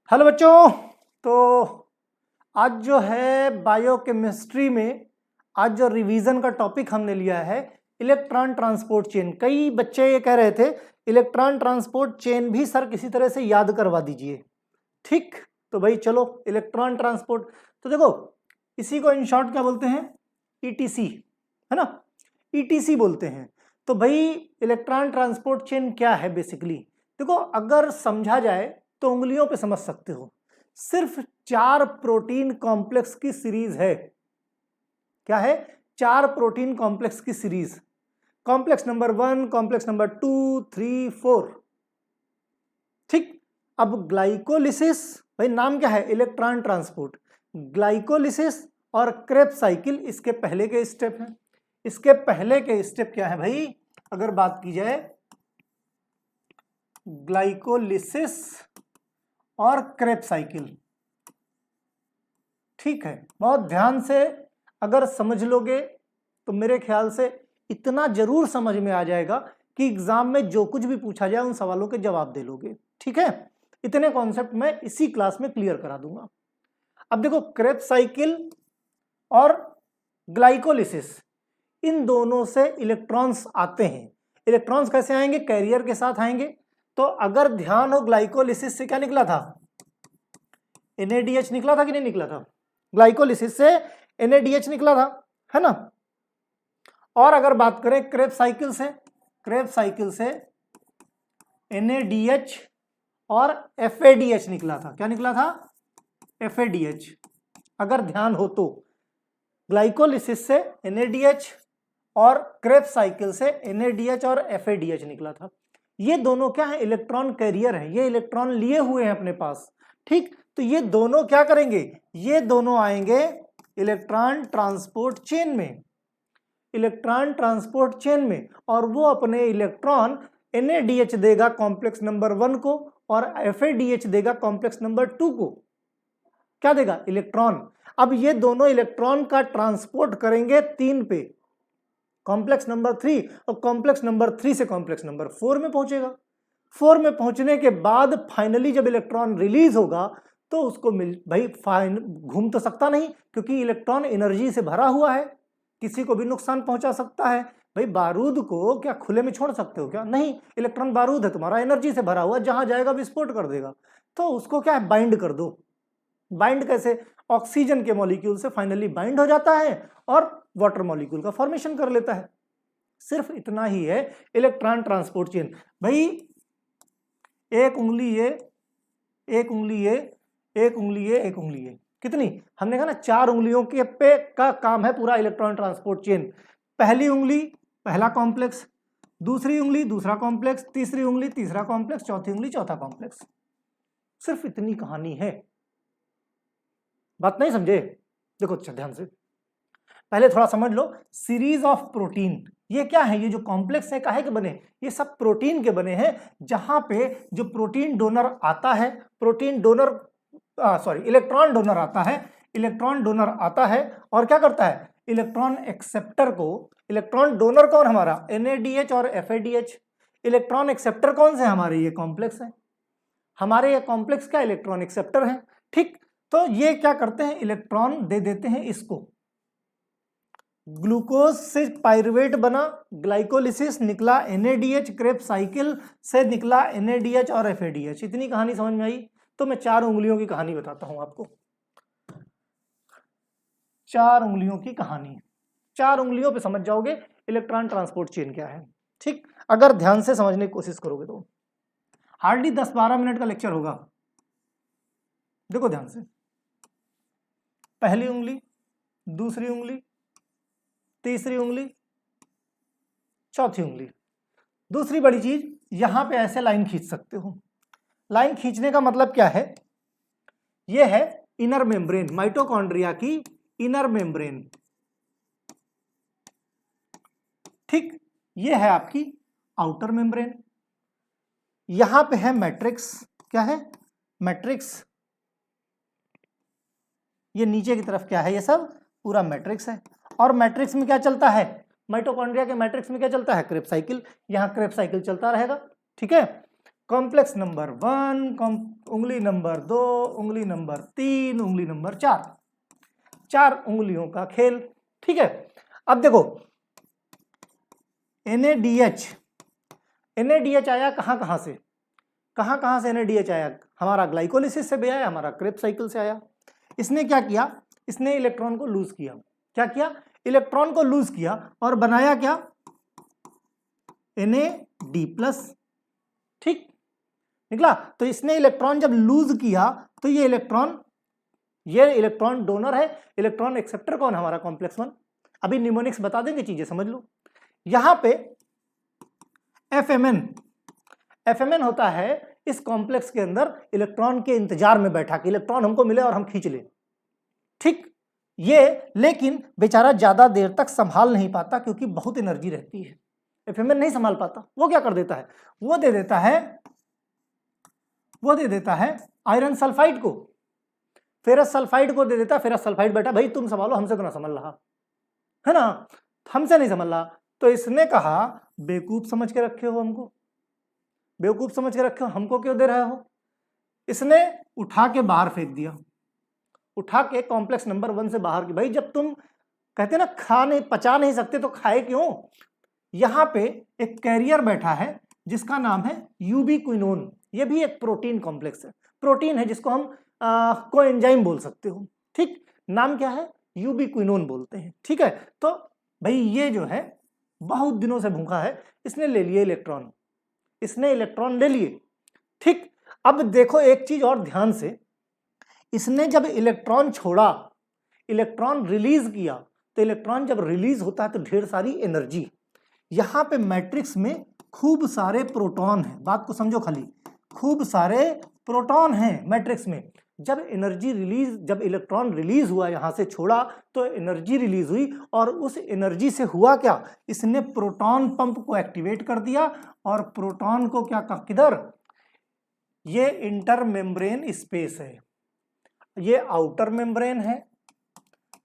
Hello बच्चों। तो आज जो है बायोकेमिस्ट्री में आज जो रिवीजन का टॉपिक हमने लिया है इलेक्ट्रॉन ट्रांसपोर्ट चेन। कई बच्चे ये कह रहे थे इलेक्ट्रॉन ट्रांसपोर्ट चेन भी सर किसी तरह से याद करवा दीजिए। ठीक, तो भाई चलो इलेक्ट्रॉन ट्रांसपोर्ट, तो देखो इसी को इन शॉर्ट क्या बोलते हैं, ईटीसी, है ना, ईटीसी बोलते हैं। तो भाई इलेक्ट्रॉन ट्रांसपोर्ट चेन क्या है बेसिकली, देखो अगर समझा जाए तो उंगलियों पे समझ सकते हो। सिर्फ 4 प्रोटीन कॉम्प्लेक्स की सीरीज है। क्या है? 4 प्रोटीन कॉम्प्लेक्स की series. Complex number 1, complex number 2, 3, 4। ठीक, अब ग्लाइकोलिसिस, भाई नाम क्या है, इलेक्ट्रॉन ट्रांसपोर्ट। ग्लाइकोलिसिस और क्रेब्स साइकिल इसके पहले के स्टेप हैं। इसके पहले के स्टेप क्या है भाई, अगर बात की जाए ग्लाइकोलिसिस और क्रेब्स साइकिल। ठीक है, बहुत ध्यान से अगर समझ लोगे तो मेरे ख्याल से इतना जरूर समझ में आ जाएगा कि एग्जाम में जो कुछ भी पूछा जाए उन सवालों के जवाब दे लोगे। ठीक है, इतने कॉन्सेप्ट मैं इसी क्लास में क्लियर करा दूंगा। अब देखो क्रेब्स साइकिल और ग्लाइकोलिसिस, इन दोनों से इलेक्ट्रॉन्स आते हैं। इलेक्ट्रॉन्स कैसे आएंगे, कैरियर के साथ आएंगे। तो अगर ध्यान हो ग्लाइकोलिसिस से क्या निकला था, NADH निकला था कि नहीं निकला था, ग्लाइकोलिसिस से NADH निकला था, है ना। और अगर बात करें क्रेब्स साइकिल से, क्रेब्स साइकिल से NADH और FADH निकला था। क्या निकला था? FADH। अगर ध्यान हो तो ग्लाइकोलिसिस से NADH और क्रेब्स साइकिल से NADH और FADH निकला था। ये दोनों क्या है, इलेक्ट्रॉन कैरियर है, ये इलेक्ट्रॉन लिए हुए हैं अपने पास। ठीक, तो ये दोनों क्या करेंगे, ये दोनों आएंगे इलेक्ट्रॉन ट्रांसपोर्ट चेन में, इलेक्ट्रॉन ट्रांसपोर्ट चेन में, और वो अपने इलेक्ट्रॉन NADH देगा कॉम्प्लेक्स नंबर 1 को और FADH देगा कॉम्प्लेक्स नंबर 2 को। क्या देगा? इलेक्ट्रॉन। अब ये दोनों इलेक्ट्रॉन का ट्रांसपोर्ट करेंगे 3 पे, कॉम्प्लेक्स नंबर 3, और कॉम्प्लेक्स नंबर 3 से कॉम्प्लेक्स नंबर 4 में पहुंचेगा। 4 में पहुंचने के बाद फाइनली जब इलेक्ट्रॉन रिलीज होगा तो उसको मिल भाई घूम तो सकता नहीं, क्योंकि इलेक्ट्रॉन एनर्जी से भरा हुआ है, किसी को भी नुकसान पहुंचा सकता है। भाई बारूद को क्या खुले में छोड़ सकते हो क्या? नहीं, इलेक्ट्रॉन बारूद है तुम्हारा, एनर्जी से भरा हुआ, जहां जाएगा विस्फोट कर देगा। तो उसको क्या है, बाइंड कर दो। बाइंड कैसे? ऑक्सीजन के मॉलिक्यूल से फाइनली बाइंड हो जाता है और वाटर मॉलिक्यूल का फॉर्मेशन कर लेता है। सिर्फ इतना ही है इलेक्ट्रॉन ट्रांसपोर्ट चेन। भाई एक उंगली ये, एक उंगली ये, एक उंगली ये, एक उंगली ये, कितनी? हमने कहा ना 4 उंगलियों के पे का काम है पूरा इलेक्ट्रॉन ट्रांसपोर्ट चेन। पहली उंगली पहला कॉम्प्लेक्स, दूसरी उंगली दूसरा कॉम्प्लेक्स, तीसरी उंगली तीसरा कॉम्प्लेक्स, चौथी उंगली चौथा कॉम्प्लेक्स। सिर्फ इतनी कहानी है। बात नहीं समझे? देखो अच्छा ध्यान से, पहले थोड़ा समझ लो सीरीज ऑफ प्रोटीन। ये क्या है, ये जो कॉम्प्लेक्स है काहे के बने, ये सब प्रोटीन के बने हैं। जहां पे जो प्रोटीन डोनर आता है, प्रोटीन डोनर इलेक्ट्रॉन डोनर आता है, इलेक्ट्रॉन डोनर आता है और क्या करता है, इलेक्ट्रॉन एक्सेप्टर को, इलेक्ट्रॉन डोनर कौन हमारा, NADH और FADH। इलेक्ट्रॉन एक्सेप्टर कौन से हमारे, ये कॉम्प्लेक्स है हमारे, ये कॉम्प्लेक्स का इलेक्ट्रॉन एक्सेप्टर है। ठीक, तो ये क्या करते हैं, इलेक्ट्रॉन दे देते हैं इसको। ग्लूकोज से पाइरुवेट बना, ग्लाइकोलिसिस निकला NADH, क्रेब्स साइकिल से निकला NADH और FADH। इतनी कहानी समझ में आई? तो मैं 4 उंगलियों की कहानी बताता हूं आपको। 4 उंगलियों की कहानी, 4 उंगलियों पे समझ जाओगे इलेक्ट्रॉन ट्रांसपोर्ट चेन क्या है। ठीक, अगर ध्यान से समझने की कोशिश करोगे तो हार्डली 10-12 मिनट का लेक्चर होगा। देखो ध्यान से, पहली उंगली, दूसरी उंगली, तीसरी उंगली, चौथी उंगली। दूसरी बड़ी चीज, यहां पे ऐसे लाइन खींच सकते हो। लाइन खींचने का मतलब क्या है, यह है इनर मेम्ब्रेन, माइटोकॉन्ड्रिया की इनर मेम्ब्रेन। ठीक, यह है आपकी आउटर मेम्ब्रेन। यहां पे है मैट्रिक्स। क्या है? मैट्रिक्स। ये नीचे की तरफ क्या है, ये सब पूरा मैट्रिक्स है। और मैट्रिक्स में क्या चलता है, माइटोकॉन्ड्रिया के मैट्रिक्स में क्या चलता है, क्रेब्स साइकिल। यहां क्रेब्स साइकिल चलता रहेगा। ठीक है, कॉम्प्लेक्स नंबर 1, उंगली नंबर 2, उंगली नंबर 3, उंगली नंबर 4, 4 उंगलियों का खेल। ठीक है, अब देखो NADH आया कहां से, कहां से NADH आया, हमारा ग्लाइकोलिसिस से भी आया, हमारा क्रेब्स साइकिल से आया। इसने क्या किया, इसने इलेक्ट्रॉन को लूज किया। क्या किया, इलेक्ट्रॉन को लूज किया और बनाया क्या, NAD+। ठीक निकला। तो इसने इलेक्ट्रॉन जब लूज किया तो ये इलेक्ट्रॉन डोनर है, इलेक्ट्रॉन एक्सेप्टर कौन, हमारा कॉम्प्लेक्स 1। अभी निमोनिक्स बता देंगे, चीजें समझ लो। यहां पे FMN होता है इस कॉम्प्लेक्स के अंदर इलेक्ट्रॉन के इंतजार में बैठा कि इलेक्ट्रॉन हमको मिले और हम खींच लें। ठीक, ये लेकिन बेचारा ज्यादा देर तक संभाल नहीं पाता क्योंकि बहुत एनर्जी रहती है, FMN नहीं संभाल पाता। वो क्या कर देता है, वो दे देता है आयरन सल्फाइड को, फेरस सल्फाइड को दे देता है। फेरस सल्फाइड बेटा भाई तुम संभालो, हमसे तो ना संभाल रहा है ना, हमसे नहीं संभाल रहा। तो इसने कहा बेवकूफ समझ के रखे हो हमको, बेवकूफ समझ के रखे हो, हमको क्यों दे रहे हो। इसने उठा के बाहर फेंक दिया, उठा के कॉम्प्लेक्स नंबर 1 से बाहर की। भाई जब तुम कहते ना पचा नहीं सकते तो खाए क्यों। यहां पे एक कैरियर बैठा है जिसका नाम है यूबिक्विनोन। ये भी एक प्रोटीन कॉम्प्लेक्स है, प्रोटीन है जिसको हम कोएंजाइम बोल सकते हो। ठीक, नाम क्या है, यूबिक्विनोन बोलते हैं। ठीक है, तो भाई ये जो है बहुत दिनों से भूखा है, इसने ले लिए इलेक्ट्रॉन, इसने इलेक्ट्रॉन ले लिए। ठीक, अब देखो एक चीज और ध्यान से, इसने जब इलेक्ट्रॉन छोड़ा, इलेक्ट्रॉन रिलीज किया, तो इलेक्ट्रॉन जब रिलीज होता है तो ढेर सारी एनर्जी। यहां पे मैट्रिक्स में खूब सारे प्रोटॉन हैं, बात को समझो खाली, खूब सारे प्रोटॉन हैं मैट्रिक्स में। जब एनर्जी रिलीज, जब इलेक्ट्रॉन रिलीज हुआ, यहां से छोड़ा तो एनर्जी रिलीज हुई, और उस एनर्जी से हुआ क्या, इसने प्रोटॉन पंप को एक्टिवेट कर दिया और प्रोटॉन को क्या कहा, किधर, ये इंटर मेम्ब्रेन स्पेस है, ये आउटर मेम्ब्रेन है,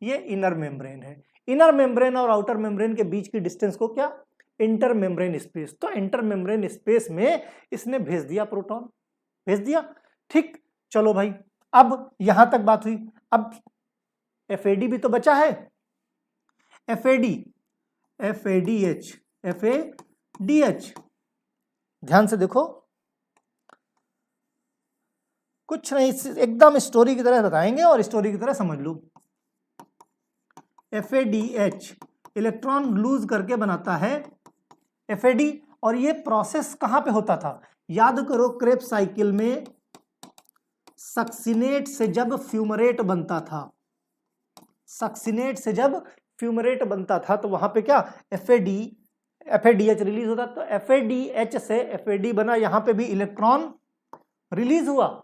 ये इनर मेम्ब्रेन है। इनर मेम्ब्रेन और आउटर मेम्ब्रेन के बीच की डिस्टेंस को क्या, इंटर मेम्ब्रेन स्पेस। तो इंटर मेम्ब्रेन स्पेस में इसने भेज दिया प्रोटॉन, भेज दिया। ठीक, चलो भाई अब यहां तक बात हुई। अब FAD भी तो बचा है, FADH। ध्यान से देखो, कुछ नहीं, एकदम स्टोरी की तरह बताएंगे और स्टोरी की तरह समझ लो। FADH इलेक्ट्रॉन लूज करके बनाता है FAD, और ये प्रोसेस कहां पे होता था, याद करो क्रेब्स साइकिल में सक्सिनेट से जब फ्यूमरेट बनता था, सक्सिनेट से जब फ्यूमरेट बनता था तो वहां पे क्या, FADH रिलीज होता। तो FADH से FAD बना, यहां पे भी इलेक्ट्रॉन रिलीज हुआ,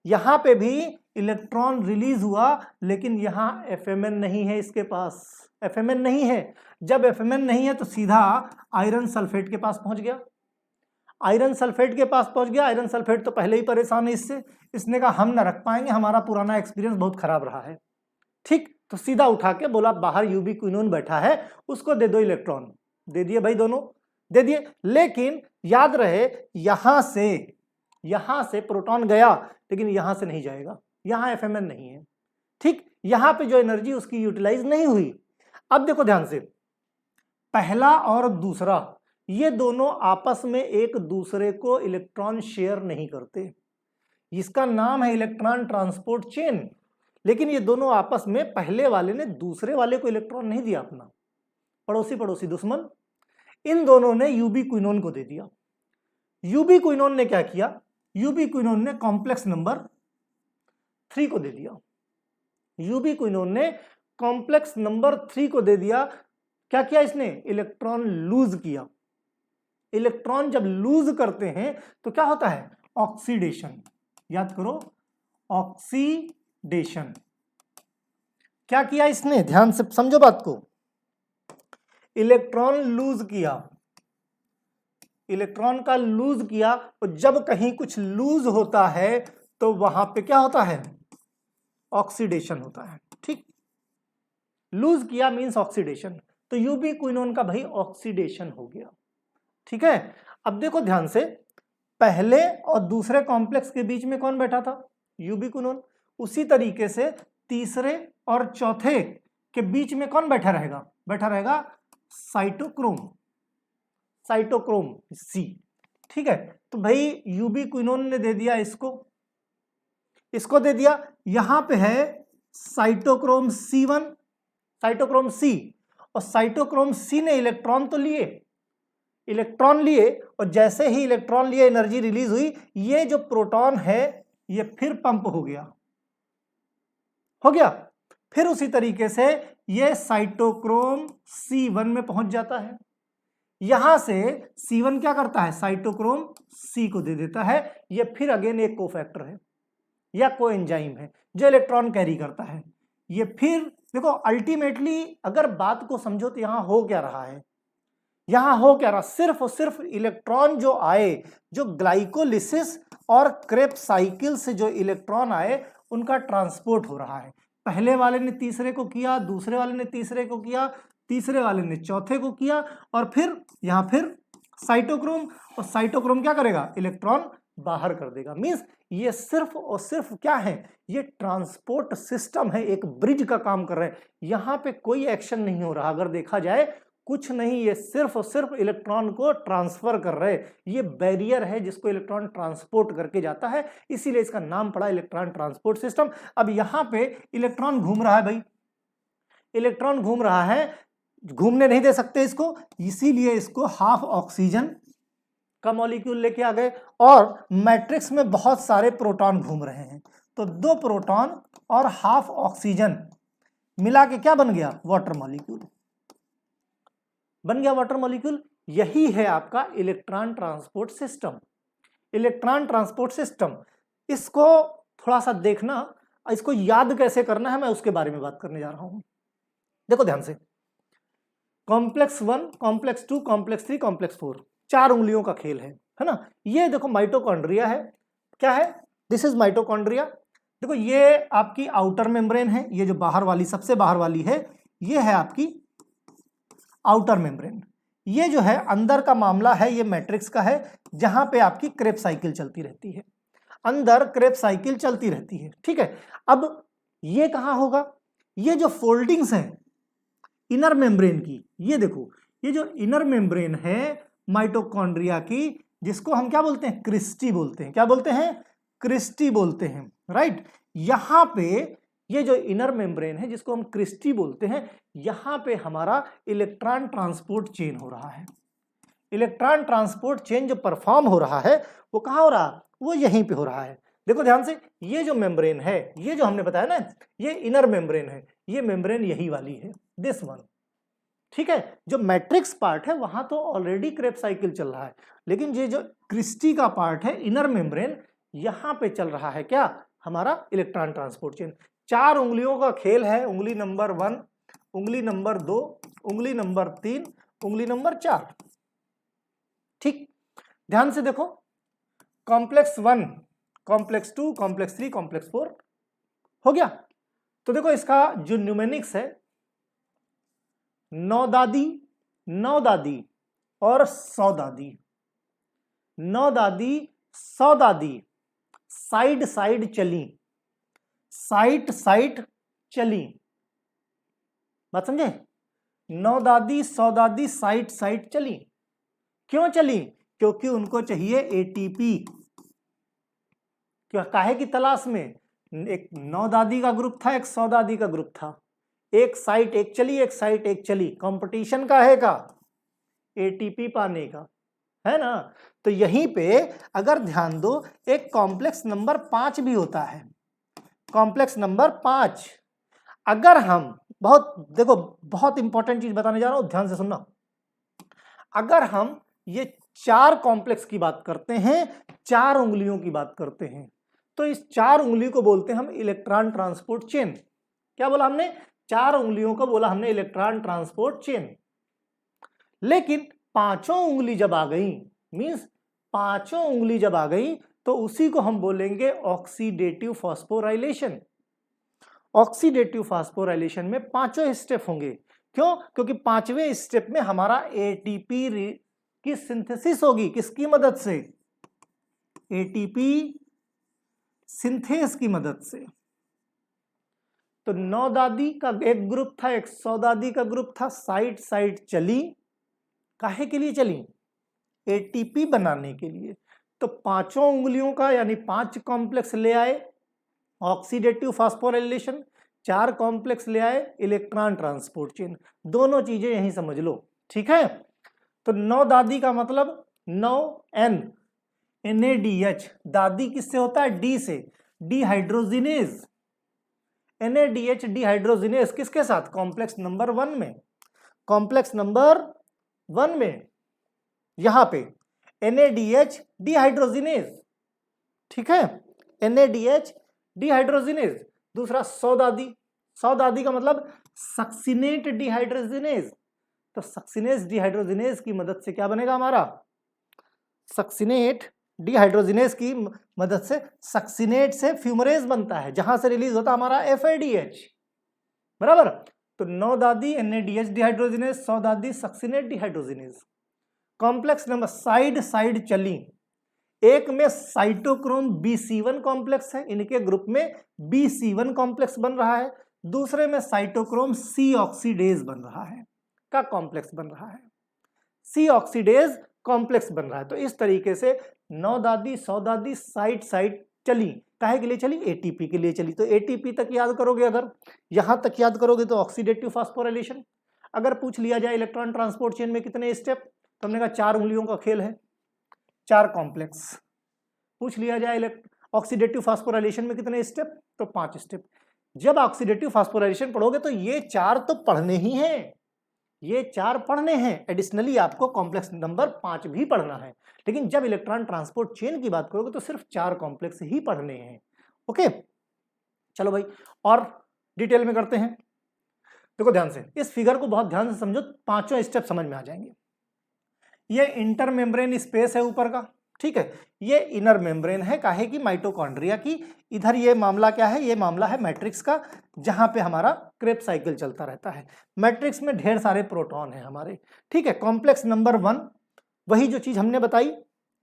यहां पे भी इलेक्ट्रॉन रिलीज हुआ, लेकिन यहां FMN नहीं है, इसके पास FMN नहीं है। जब FMN नहीं है तो सीधा आयरन सल्फेट के पास पहुंच गया, आयरन सल्फेट के पास पहुंच गया। आयरन सल्फेट तो पहले ही परेशान है इससे, इसने कहा हम ना रख पाएंगे, हमारा पुराना एक्सपीरियंस बहुत खराब रहा है। ठीक, तो सीधा उठा के बोला बाहर यूबिक्विनोन बैठा है, उसको दे दो इलेक्ट्रॉन। दे दिए भाई, दोनों दे दिए। लेकिन याद रहे यहां से प्रोटॉन गया, लेकिन यहां से नहीं जाएगा, यहां FMN नहीं है। ठीक, यहां पे जो एनर्जी उसकी यूटिलाइज नहीं हुई। अब देखो ध्यान से, पहला और दूसरा ये दोनों आपस में एक दूसरे को इलेक्ट्रॉन शेयर नहीं करते, इसका नाम है इलेक्ट्रॉन ट्रांसपोर्ट चेन। लेकिन ये दोनों आपस में, पहले वाले ने दूसरे वाले को इलेक्ट्रॉन नहीं दिया अपना, पड़ोसी दुश्मन, इन दोनों ने यूबिक्विनोन को दे दिया। यूबिक्विनोन ने क्या किया, यूबिक्विनोन ने कॉम्प्लेक्स नंबर 3 को दे दिया, यूबिक्विनोन ने कॉम्प्लेक्स नंबर 3 को दे दिया। क्या किया इसने, इलेक्ट्रॉन लूज किया। इलेक्ट्रॉन जब लूज करते हैं तो क्या होता है, ऑक्सीडेशन। याद करो, ऑक्सीडेशन। क्या किया इसने, ध्यान से समझो बात को, इलेक्ट्रॉन लूज किया, इलेक्ट्रॉन का लूज किया। और जब कहीं कुछ लूज होता है तो वहां पे क्या होता है, ऑक्सीडेशन होता है। ठीक, लूज किया मींस ऑक्सीडेशन, तो यूबिक्विनोन का भाई ऑक्सीडेशन हो गया। ठीक है, अब देखो ध्यान से, पहले और दूसरे कॉम्प्लेक्स के बीच में कौन बैठा था? यूबिक्विनोन। उसी तरीके से तीसरे और चौथे के बीच में कौन बैठा रहेगा? बैठा रहेगा साइटोक्रोम, साइटोक्रोम सी। ठीक है, तो भाई यूबिक्विनोन ने दे दिया इसको दे दिया। यहां पे है साइटोक्रोम C1, साइटोक्रोम सी, और साइटोक्रोम सी ने इलेक्ट्रॉन तो लिए, इलेक्ट्रॉन लिए, और जैसे ही इलेक्ट्रॉन लिए एनर्जी रिलीज हुई, ये जो प्रोटॉन है ये फिर पंप हो गया, फिर उसी तरीके से ये साइटोक्रोम C1 में पहुंच जाता है। यहां से C1 क्या करता है? साइटोक्रोम C को दे देता है। ये फिर अगेन एक कोफैक्टर है या कोएंजाइम है जो इलेक्ट्रॉन कैरी करता है। ये फिर देखो अल्टीमेटली अगर बात को समझो तो यहां हो क्या रहा है? यहां हो क्या रहा? सिर्फ और सिर्फ इलेक्ट्रॉन जो आए, जो ग्लाइकोलिसिस और क्रेब्स साइकिल से जो इलेक्ट्रॉन आए उनका ट्रांसपोर्ट हो रहा है। पहले वाले ने तीसरे को किया, दूसरे वाले ने तीसरे को किया, तीसरे वाले ने चौथे को किया, और फिर यहां फिर साइटोक्रोम, और साइटोक्रोम क्या करेगा? इलेक्ट्रॉन बाहर कर देगा। मींस ये सिर्फ और सिर्फ क्या है? ये ट्रांसपोर्ट सिस्टम है, एक ब्रिज का काम कर रहे हैं। यहां पे कोई एक्शन नहीं हो रहा, अगर देखा जाए कुछ नहीं, ये सिर्फ और सिर्फ इलेक्ट्रॉन को ट्रांसफर कर रहे हैं। ये बैरियर है जिसको इलेक्ट्रॉन ट्रांसपोर्ट करके जाता है, इसीलिए इसका नाम पड़ा इलेक्ट्रॉन ट्रांसपोर्ट सिस्टम। अब यहां पे इलेक्ट्रॉन घूम रहा है भाई, इलेक्ट्रॉन घूम रहा है, घूमने नहीं दे सकते इसको, इसीलिए इसको हाफ ऑक्सीजन का मॉलिक्यूल लेके आ गए, और मैट्रिक्स में बहुत सारे प्रोटॉन घूम रहे हैं, तो 2 प्रोटॉन और हाफ ऑक्सीजन मिला के क्या बन गया? वाटर मॉलिक्यूल बन गया, वाटर मॉलिक्यूल। यही है आपका electron transport system. Electron transport system, इसको थोड़ा सा देखना, इसको याद कैसे करना है मैं उसके बारे में बात करने जा रहा हूं। देखो ध्यान से, कॉम्प्लेक्स 1, कॉम्प्लेक्स 2, कॉम्प्लेक्स 3, कॉम्प्लेक्स 4, 4 उंगलियों का खेल है ना। ये देखो माइटोकॉन्ड्रिया है, क्या है? This is mitochondria. देखो ये आपकी आउटर मेम्ब्रेन है, ये जो बाहर वाली सबसे बाहर वाली है ये है आपकी आउटर मेम्ब्रेन। ये जो है अंदर का मामला है, ये मैट्रिक्स का है, जहां पे आपकी क्रेब्स साइकिल चलती रहती है, अंदर क्रेब्स साइकिल चलती रहती है। ठीक है, अब ये कहां होगा? ये जो फोल्डिंग्स हैं इनर मेम्ब्रेन की, ये देखो, ये जो इनर मेम्ब्रेन है माइटोकॉन्ड्रिया की, जिसको हम क्या बोलते हैं? क्रिस्टी बोलते हैं। क्या बोलते हैं? क्रिस्टी बोलते हैं, राइट। यहां पे ये जो इनर मेम्ब्रेन है जिसको हम क्रिस्टी बोलते हैं, यहां पे हमारा इलेक्ट्रॉन ट्रांसपोर्ट चेन हो रहा है। इलेक्ट्रॉन ट्रांसपोर्ट चेन जो परफॉर्म हो रहा है वो कहां हो रहा? वो यहीं पे हो रहा है। देखो ध्यान से, ये जो मेम्ब्रेन है, ये जो हमने बताया ना, ये इनर मेम्ब्रेन है, ये मेम्ब्रेन यही वाली है, दिस वन। ठीक है, जो मैट्रिक्स पार्ट है वहां तो ऑलरेडी क्रेब्स साइकिल चल रहा है, लेकिन ये जो क्रिस्टी का पार्ट है इनर मेम्ब्रेन, यहां पे चल रहा है क्या? हमारा इलेक्ट्रॉन ट्रांसपोर्ट चेन। 4 उंगलियों का खेल है, उंगली नंबर 1, उंगली नंबर 2, उंगली नंबर 3, उंगली नंबर 4। ठीक, ध्यान से देखो, कॉम्प्लेक्स 1, कॉम्प्लेक्स 2, कॉम्प्लेक्स 3, कॉम्प्लेक्स 4 हो गया। तो देखो इसका जो न्यूमेनिक्स है, 9 दादी, 9 दादी और 100 दादी, 9 दादी 100 दादी, साइड साइड चली, साइड साइड चली, बात समझे? 9 दादी 100 दादी साइड साइड चली। क्यों चली? क्योंकि उनको चाहिए एटीपी। क्यों? काहे की तलाश में? एक 9 दादी का ग्रुप था, एक 100 दादी का ग्रुप था, एक साइट एक चली, एक साइट एक चली, कंपटीशन का है का? एटीपी पाने का, है ना। तो यहीं पे अगर ध्यान दो, एक कॉम्प्लेक्स नंबर 5 भी होता है, कॉम्प्लेक्स नंबर 5। अगर हम देखो बहुत इंपॉर्टेंट चीज बताने जा रहा हूं, ध्यान से सुनना। अगर हम ये 4 कॉम्प्लेक्स की बात करते हैं, 4 उंगलियों की बात करते हैं, तो इस 4 उंगली को बोलते हैं हम इलेक्ट्रॉन ट्रांसपोर्ट चेन। क्या बोला हमने? 4 उंगलियों को बोला हमने इलेक्ट्रॉन ट्रांसपोर्ट चेन। लेकिन 5ों उंगली जब आ गई, मींस 5ों उंगली जब आ गई, तो उसी को हम बोलेंगे ऑक्सीडेटिव फॉस्फोराइलेशन। ऑक्सीडेटिव फॉस्फोराइलेशन में 5 स्टेप होंगे। क्यों? क्योंकि 5वें स्टेप में हमारा एटीपी की सिंथेसिस होगी। किसकी मदद से? एटीपी सिंथेस की मदद से। तो 9 दादी का एक ग्रुप था, एक 100 दादी का ग्रुप था, साइड साइड चली, काहे के लिए चली? एटीपी बनाने के लिए। तो पांचों उंगलियों का यानी 5 कॉम्प्लेक्स ले आए ऑक्सीडेटिव फास्फोराइलेशन, 4 कॉम्प्लेक्स ले आए इलेक्ट्रॉन ट्रांसपोर्ट चेन। दोनों चीजें यही समझ लो, ठीक है। तो 9 दादी का मतलब 9N NADH, दादी किससे होता है? डी से, डिहाइड्रोजिनेज। NADH डिहाइड्रोजिनेज किसके साथ? कॉम्प्लेक्स नंबर 1 में, कॉम्प्लेक्स नंबर 1 में यहां पे NADH डिहाइड्रोजिनेज, ठीक है, NADH डिहाइड्रोजिनेज। दूसरा 100 दादी, 100 दादी का मतलब सक्सिनेट डिहाइड्रोजिनेज। तो सक्सिनेज डिहाइड्रोजिनेज की मदद से क्या बनेगा हमारा? सक्सिनेट डिहाइड्रोजिनेज की मदद से, सक्सिनेट से फ्यूमरेज बनता है, जहां से रिलीज होता है हमारा FADH, बराबर। तो 9 दादी NADH डिहाइड्रोजिनेज, 100 दादी succinate dehydrogenase. Complex number side side चली, एक में साइटोक्रोम BC1 कॉम्प्लेक्स है, इनके ग्रुप में BC1 कॉम्प्लेक्स बन रहा है, दूसरे में साइटोक्रोम C ऑक्सीडेज बन रहा है, का कॉम्प्लेक्स बन रहा है, C ऑक्सीडेज कॉम्प्लेक्स बन रहा है। तो इस तरीके से 9 दादी 100 दादी साइड साइड चली, काहे के लिए चली? एटीपी के लिए चली। तो एटीपी तक याद करोगे, अगर यहां तक याद करोगे तो ऑक्सीडेटिव फास्फोराइलेशन। अगर पूछ लिया जाए इलेक्ट्रॉन ट्रांसपोर्ट चेन में कितने स्टेप, तो हमने कहा 4 उंगलियों का खेल है, 4 कॉम्प्लेक्स। पूछ लिया जाए ऑक्सीडेटिव फास्फोराइलेशन में कितने स्टेप, तो 5 स्टेप। जब ऑक्सीडेटिव फास्फोराइलेशन पढ़ोगे तो ये 4 तो पढ़ने ही हैं, ये 4 पढ़ने हैं, एडिशनली आपको कॉम्प्लेक्स नंबर 5 भी पढ़ना है। लेकिन जब इलेक्ट्रॉन ट्रांसपोर्ट चेन की बात करोगे तो सिर्फ 4 कॉम्प्लेक्स ही पढ़ने हैं। ओके, चलो भाई और डिटेल में करते हैं। देखो ध्यान से, इस फिगर को बहुत ध्यान से समझो, पांचों स्टेप समझ में आ जाएंगे। ये इंटर मेम्ब्रेन स्पेस है ऊपर का, ठीक है। ये इनर मेम्ब्रेन है, काहे की? माइटोकॉन्ड्रिया की। इधर ये मामला क्या है? ये मामला है मैट्रिक्स का, जहां पे हमारा क्रेब्स साइकिल चलता रहता है। मैट्रिक्स में ढेर सारे प्रोटॉन हैं हमारे, ठीक है। कॉम्प्लेक्स नंबर 1 वही जो चीज हमने बताई,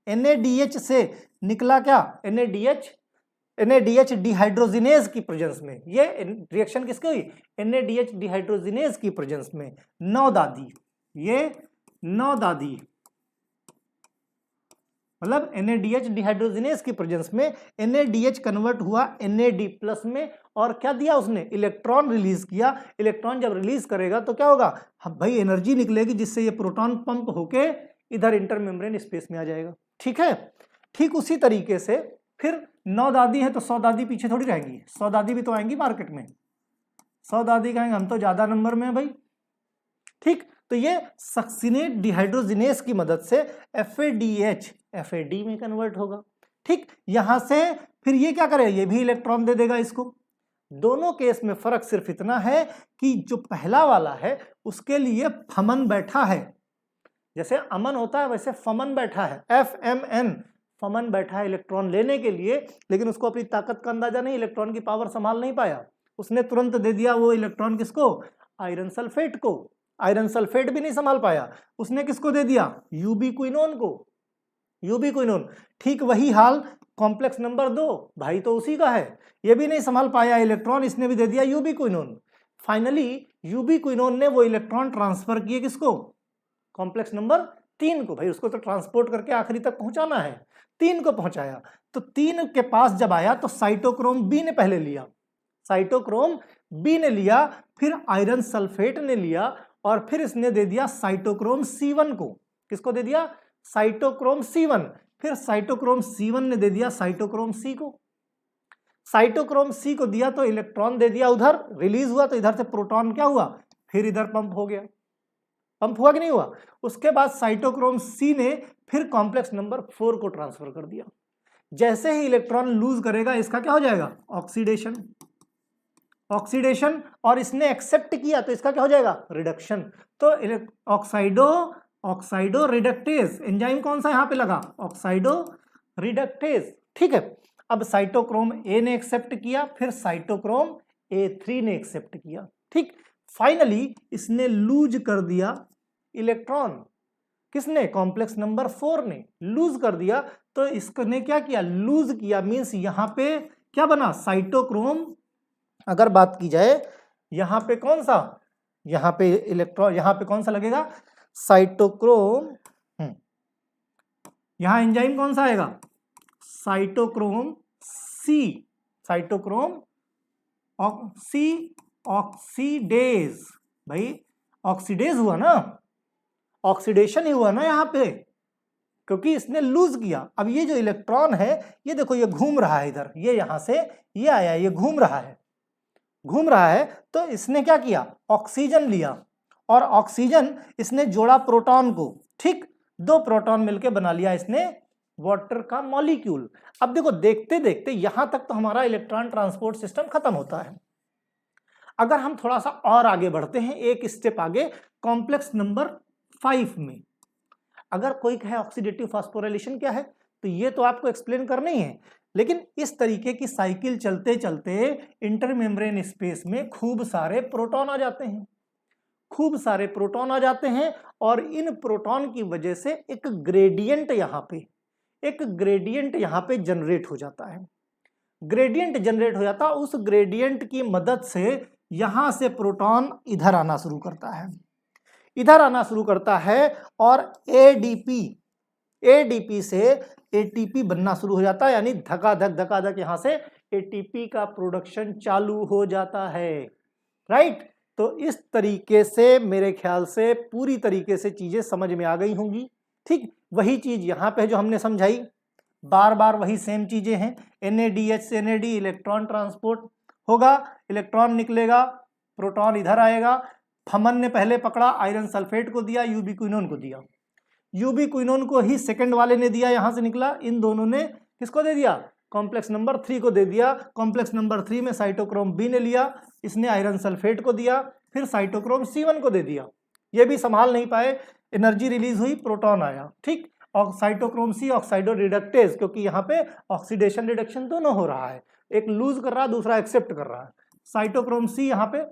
NADH से निकला क्या? NADH डिहाइड्रोजिनेज की प्रेजेंस में। ये रिएक्शन किसकी हुई? NADH डिहाइड्रोजिनेज की प्रेजेंस में। 9 दादी, ये 9 दादी मतलब NADH डिहाइड्रोजिनेज की प्रेजेंस में NADH कन्वर्ट हुआ NAD+ में, और क्या दिया उसने? इलेक्ट्रॉन रिलीज किया। इलेक्ट्रॉन जब रिलीज करेगा तो क्या होगा? भाई एनर्जी निकलेगी, जिससे ये प्रोटॉन पंप होके इधर इंटर मेम्ब्रेन स्पेस में आ जाएगा, ठीक है। ठीक उसी तरीके से फिर 9 दादी है तो 100 दादी पीछे थोड़ी रहेंगी, 100 दादी भी तो आएंगी मार्केट में। 100 दादी कहेंगे हम तो ज्यादा नंबर में है भाई, ठीक। तो ये सक्सिनेट डिहाइड्रोजिनेज की मदद से FADH FAD में कन्वर्ट होगा, ठीक। यहां से फिर ये क्या करे? ये भी इलेक्ट्रॉन दे देगा इसको। दोनों केस में फर्क सिर्फ इतना है कि जो पहला वाला है उसके लिए फमन बैठा है, जैसे अमन होता है वैसे फमन बैठा है, FMN फमन बैठा है इलेक्ट्रॉन लेने के लिए, लेकिन उसको अपनी ताकत का अंदाजा नहीं, इलेक्ट्रॉन की पावर संभाल नहीं पाया, उसने तुरंत दे दिया वो इलेक्ट्रॉन किसको? आयरन सल्फेट को। आयरन सल्फेट भी नहीं संभाल पाया, उसने किसको दे दिया? यूबीक्विनोन को, यूबीक्विनोन। ठीक वही हाल कॉम्प्लेक्स नंबर 2, भाई तो उसी का है, ये भी नहीं संभाल पाया इलेक्ट्रॉन, इसने भी दे दिया यूबीक्विनोन। फाइनली यूबीक्विनोन ने वो इलेक्ट्रॉन ट्रांसफर किए किसको? कॉम्प्लेक्स नंबर 3 को। भाई उसको तो ट्रांसपोर्ट करके आखिरी तक पहुंचाना है, 3 को पहुंचाया। तो 3 के पास जब आया तो साइटोक्रोम बी ने पहले लिया, साइटोक्रोम बी ने लिया, फिर आयरन सल्फेट ने लिया, और फिर इसने दे दिया साइटोक्रोम C1 को। किसको दे दिया? Cytochrome C1। फिर साइटोक्रोम C1 ने दे दिया साइटोक्रोम C को। साइटोक्रोम C को दिया तो इलेक्ट्रॉन दे दिया, उधर रिलीज हुआ, तो इधर से प्रोटॉन क्या हुआ? फिर इधर पंप हो गया, पंप हुआ कि नहीं हुआ? उसके बाद साइटोक्रोम C ने फिर कॉम्प्लेक्स नंबर 4 को ट्रांसफर कर दिया। जैसे ही इलेक्ट्रॉन लूज करेगा इसका क्या हो जाएगा? ऑक्सीडेशन, ऑक्सीडेशन, और इसने एक्सेप्ट किया तो इसका क्या हो जाएगा? रिडक्शन। तो ऑक्साइडो रिडक्टेज एंजाइम कौन सा यहां पे लगा? ऑक्साइडो रिडक्टेज, ठीक है। अब साइटोक्रोम A ने एक्सेप्ट किया, फिर साइटोक्रोम A3 ने एक्सेप्ट किया, ठीक। फाइनली इसने लूज कर दिया इलेक्ट्रॉन, किसने? कॉम्प्लेक्स नंबर 4 ने लूज कर दिया। तो इसने क्या किया? लूज किया, मींस यहां पे क्या बना? साइटोक्रोम। अगर बात की जाए यहां पे कौन सा, यहां पे इलेक्ट्रॉन, यहां पे कौन सा लगेगा? साइटोक्रोम। यहां एंजाइम कौन सा आएगा? Cytochrome C. Cytochrome C oxidase. भाई ऑक्सीडेज हुआ ना, ऑक्सीडेशन ही हुआ ना यहां पे, क्योंकि इसने लूज किया। अब ये जो इलेक्ट्रॉन है ये देखो ये घूम रहा है इधर, ये यहां से ये आया, ये घूम रहा है, घूम रहा है। तो इसने क्या किया? ऑक्सीजन लिया, और ऑक्सीजन इसने जोड़ा प्रोटॉन को, ठीक, 2 प्रोटॉन मिलके बना लिया इसने वाटर का मॉलिक्यूल। अब देखो देखते देखते यहां तक तो हमारा इलेक्ट्रॉन ट्रांसपोर्ट सिस्टम खत्म होता है। अगर हम थोड़ा सा और आगे बढ़ते हैं, एक स्टेप आगे, कॉम्प्लेक्स नंबर 5 में अगर कोई कहे ऑक्सीडेटिव फास्फोराइलेशन क्या है, तो ये तो आपको एक्सप्लेन करना ही है, लेकिन इस तरीके की साइकिल चलते चलते इंटरमेम्ब्रेन स्पेस में खूब सारे प्रोटॉन आ जाते हैं, खूब सारे प्रोटॉन आ जाते हैं, और इन प्रोटॉन की वजह से एक ग्रेडियंट यहां पे जनरेट हो जाता है। ग्रेडियंट जनरेट हो जाता है, उस ग्रेडियंट की मदद से यहां से प्रोटॉन इधर आना शुरू करता है, इधर आना शुरू करता है, और एडीपी से एटीपी बनना शुरू हो जाता है, यानी धकाधक यहां से एटीपी का प्रोडक्शन चालू हो जाता है, राइट। तो इस तरीके से मेरे ख्याल से पूरी तरीके से चीजें समझ में आ गई होंगी, ठीक। वही चीज यहां पे जो हमने समझाई, बार बार वही सेम चीजें हैं। NADH से NAD इलेक्ट्रॉन ट्रांसपोर्ट होगा, इलेक्ट्रॉन निकलेगा, प्रोटॉन इधर आएगा। थमन ने पहले पकड़ा, आयरन सल्फेट को दिया, यूबिक्विनोन को दिया, यूबिक्विनोन को ही सेकंड वाले ने दिया, यहां से निकला, इन दोनों ने किसको दे दिया? कॉम्प्लेक्स नंबर 3 को दे दिया। कॉम्प्लेक्स नंबर 3 में साइटोक्रोम बी ने लिया, इसने आयरन सल्फेट को दिया, फिर साइटोक्रोम C1 को दे दिया, ये भी संभाल नहीं पाए, एनर्जी रिलीज हुई, प्रोटॉन आया, ठीक। और साइटोक्रोम सी ऑक्साइडो रिडक्टेज, क्योंकि यहाँ पे ऑक्सीडेशन रिडक्शन दोनों हो रहा है, एक लूज कर रहा है, दूसरा एक्सेप्ट कर रहा है। साइटोक्रोम सी यहाँ पे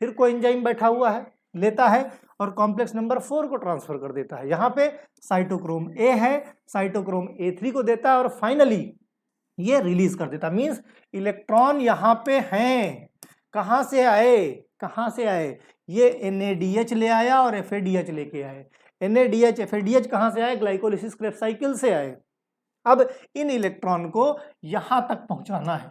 फिर कोएंजाइम बैठा हुआ है, लेता है और कॉम्प्लेक्स नंबर 4 को ट्रांसफर कर देता है। यहाँ पे साइटोक्रोम ए है, साइटोक्रोम A3 को देता है, और फाइनली ये रिलीज कर देता है। मींस इलेक्ट्रॉन यहाँ पे हैं, कहां से आए? ये NADH ले आया और FADH लेके आए। NADH FADH कहां से आए? ग्लाइकोलिसिस क्रेब्स साइकिल से आए। अब इन इलेक्ट्रॉन को यहां तक पहुंचाना है,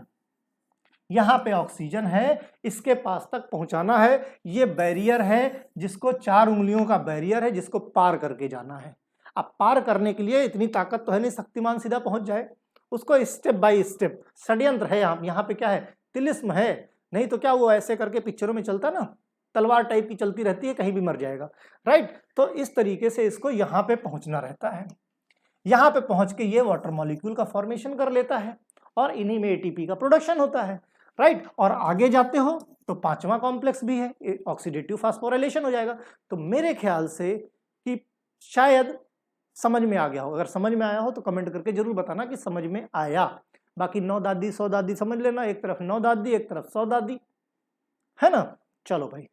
यहां पे ऑक्सीजन है, इसके पास तक पहुंचाना है। ये बैरियर है, जिसको 4 उंगलियों का बैरियर है, जिसको पार करके जाना है। अब पार करने के लिए इतनी ताकत तो है नहीं शक्तिमान सीधा पहुंच जाए, उसको स्टेप बाय स्टेप षड्यंत्र है। यहाँ पे क्या है? तिलिस्म है, नहीं तो क्या वो ऐसे करके पिक्चरों में चलता ना, तलवार टाइप की चलती रहती है, कहीं भी मर जाएगा, राइट। तो इस तरीके से इसको यहाँ पे पहुंचना रहता है। यहाँ पे पहुंच के ये वाटर मॉलिक्यूल का फॉर्मेशन कर लेता है, और इन्हीं में एटीपी का प्रोडक्शन होता है, राइट। और आगे जाते हो तो 5वां कॉम्प्लेक्स भी है, ऑक्सीडेटिव फास्फोराइलेशन हो जाएगा। तो मेरे ख्याल से कि शायद समझ में आ गया हो। अगर समझ में आया हो तो कमेंट करके जरूर बताना कि समझ में आया। बाकी 9 दादी 100 दादी समझ लेना, एक तरफ 9 दादी एक तरफ 100 दादी, है ना। चलो भाई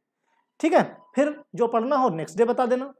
ठीक है, फिर जो पढ़ना हो नेक्स्ट डे बता देना।